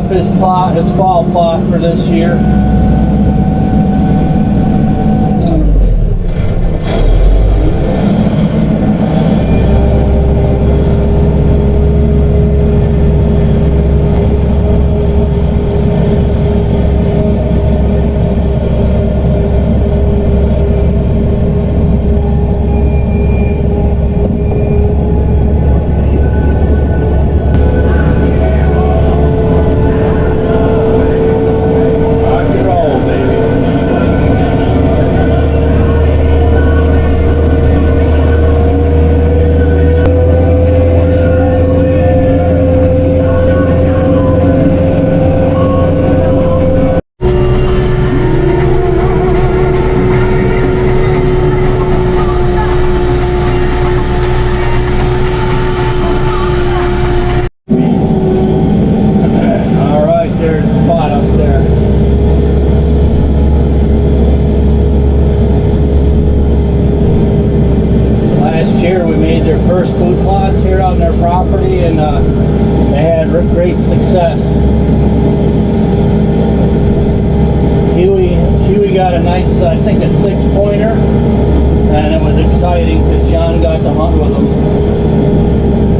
up his plot, his fall plot for this year. Great success. Huey got a nice, I think a 6-pointer, and it was exciting because John got to hunt with him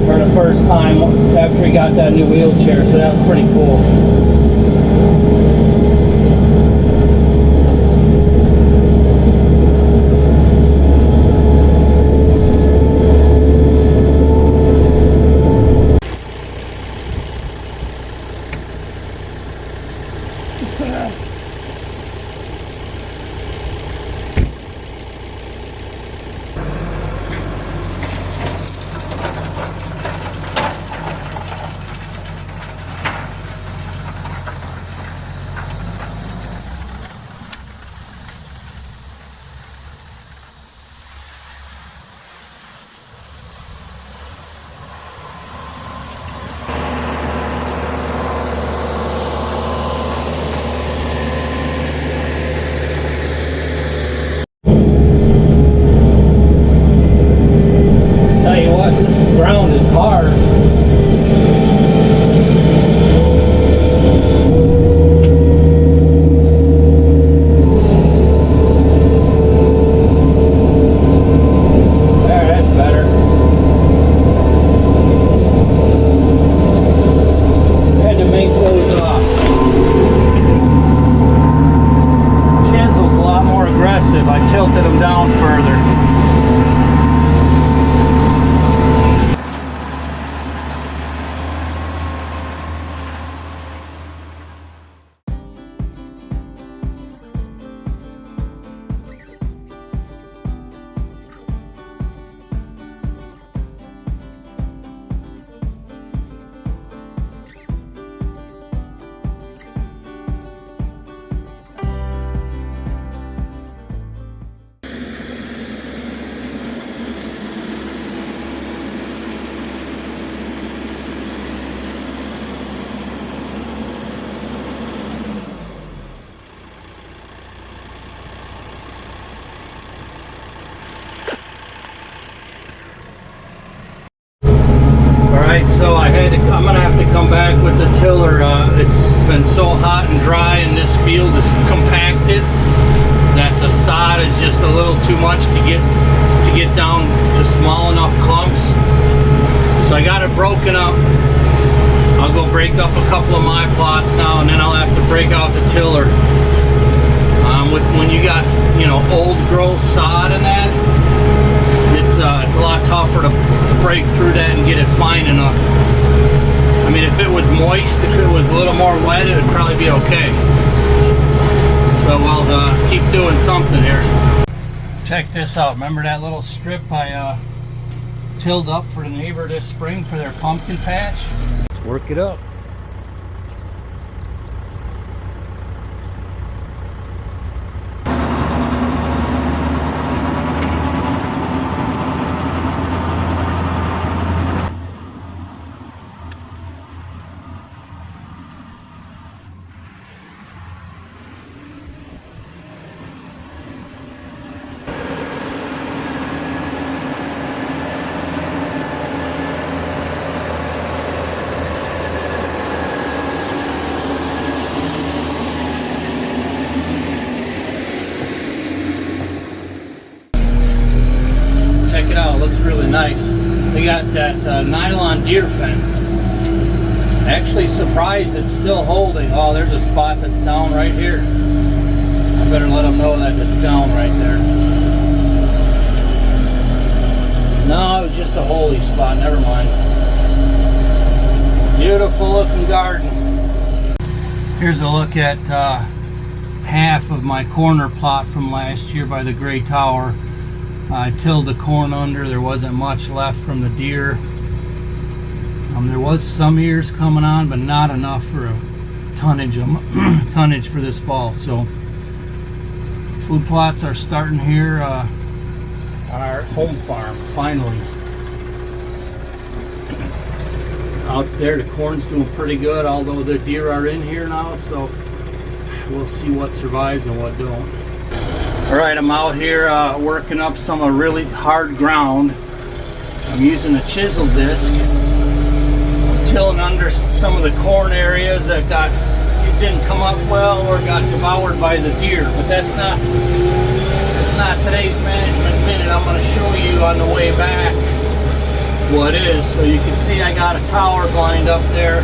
for the first time after he got that new wheelchair, so that was pretty cool. So I'm gonna have to come back with the tiller. It's been so hot and dry, and this field is compacted that the sod is just a little too much to get down to small enough clumps. So I got it broken up. I'll go break up a couple of my plots now, and then I'll have to break out the tiller. When you got, you know, old growth sod in that, it's a lot tougher to break through that and get it fine enough. I mean, if it was moist, if it was a little more wet, it would probably be okay. So we'll keep doing something here. Check this out. Remember that little strip I tilled up for the neighbor this spring for their pumpkin patch? Let's work it up. really nice. They got that nylon deer fence. Actually surprised it's still holding. Oh, there's a spot that's down right here. I better let them know that it's down right there. No, it was just a holy spot. Never mind. Beautiful looking garden. Here's a look at half of my corner plot from last year by the gray tower. I tilled the corn under. There wasn't much left from the deer. There was some ears coming on, but not enough for a tonnage for this fall. So food plots are starting here on our home farm, finally. Out there, the corn's doing pretty good, although the deer are in here now, so we'll see what survives and what don't. All right, I'm out here working up some really hard ground. I'm using a chisel disc. I'm tilling under some of the corn areas that didn't come up well or got devoured by the deer, but that's not today's management minute. I'm going to show you on the way back what is. So you can see I got a tower blind up there,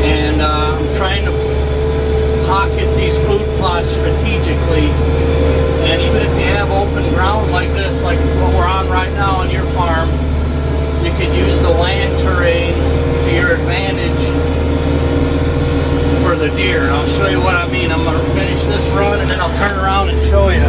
and I'm trying to pocket these food plots strategically. And even if you have open ground like this, like what we're on right now on your farm, you could use the land terrain to your advantage for the deer. And I'll show you what I mean. I'm going to finish this run and then I'll turn around and show you.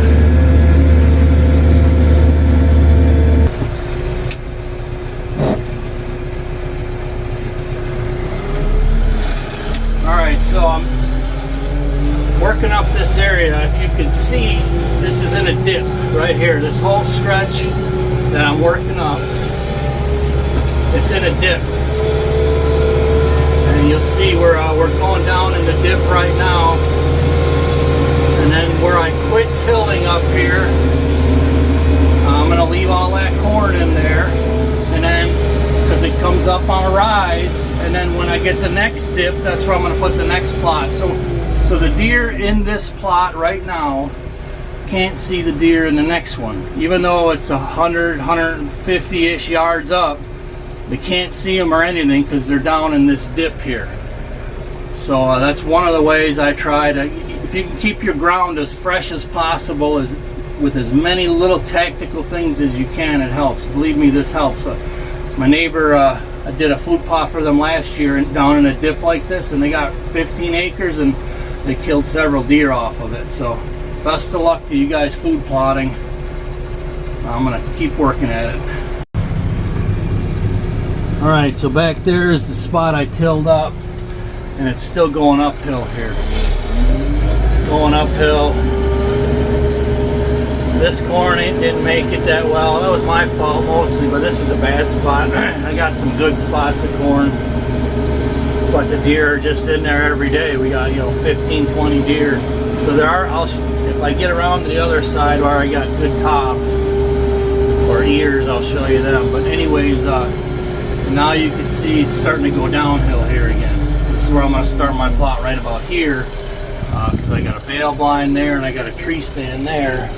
Alright, so I'm working up this area. If you can see, this is in a dip right here. This whole stretch that I'm working up, it's in a dip. And you'll see we're going down in the dip right now. And then where I quit tilling up here, I'm going to leave all that corn in there. And then, because it comes up on a rise, and then when I get the next dip, that's where I'm going to put the next plot. So the deer in this plot right now can't see the deer in the next one. Even though it's 100, 150-ish yards up, they can't see them or anything because they're down in this dip here. So that's one of the ways I try to, if you can keep your ground as fresh as possible, with as many little tactical things as you can, it helps. Believe me, this helps. My neighbor, I did a food plot for them last year down in a dip like this, and they got 15 acres and they killed several deer off of it. So best of luck to you guys food plotting. I'm going to keep working at it. Alright, so back there is the spot I tilled up, and it's still going uphill here. Going uphill. This corn didn't make it that well. That was my fault mostly, but this is a bad spot. I got some good spots of corn, but the deer are just in there every day. We got, 15, 20 deer. So there are, if I get around to the other side where I got good cobs or ears, I'll show you them. But anyways, so now you can see it's starting to go downhill here again. This is where I'm going to start my plot, right about here, because I got a bale blind there and I got a tree stand there.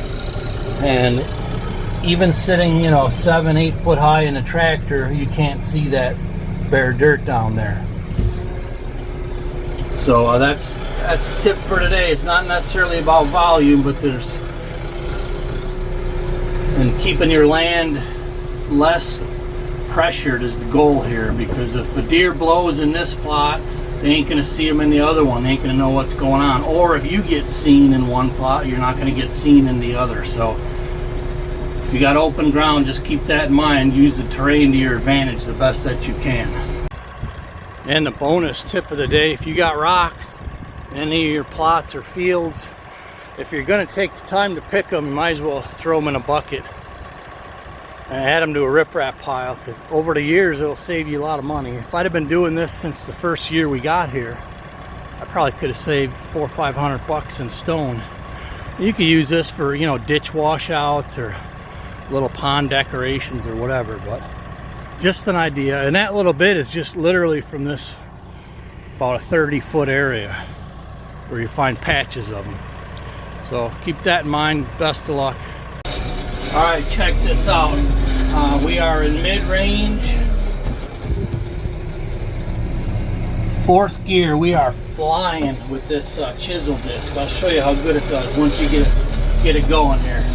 And even sitting, 7-8 foot high in a tractor, you can't see that bare dirt down there. So that's the tip for today. It's not necessarily about volume, but and keeping your land less pressured is the goal here, because if a deer blows in this plot, they ain't going to see them in the other one. They ain't going to know what's going on. Or if you get seen in one plot, you're not going to get seen in the other. So if you got open ground, just keep that in mind. Use the terrain to your advantage the best that you can. And the bonus tip of the day, if you got rocks in any of your plots or fields, if you're going to take the time to pick them, you might as well throw them in a bucket and add them to a riprap pile, because over the years it'll save you a lot of money. If I'd have been doing this since the first year we got here, I probably could have saved $400 or $500 in stone. You could use this for, ditch washouts or little pond decorations or whatever, but just an idea. And that little bit is just literally from this about a 30-foot area where you find patches of them. So keep that in mind. Best of luck. All right, check this out. We are in mid-range. Fourth gear. We are flying with this chisel disc. I'll show you how good it does once you get it going here.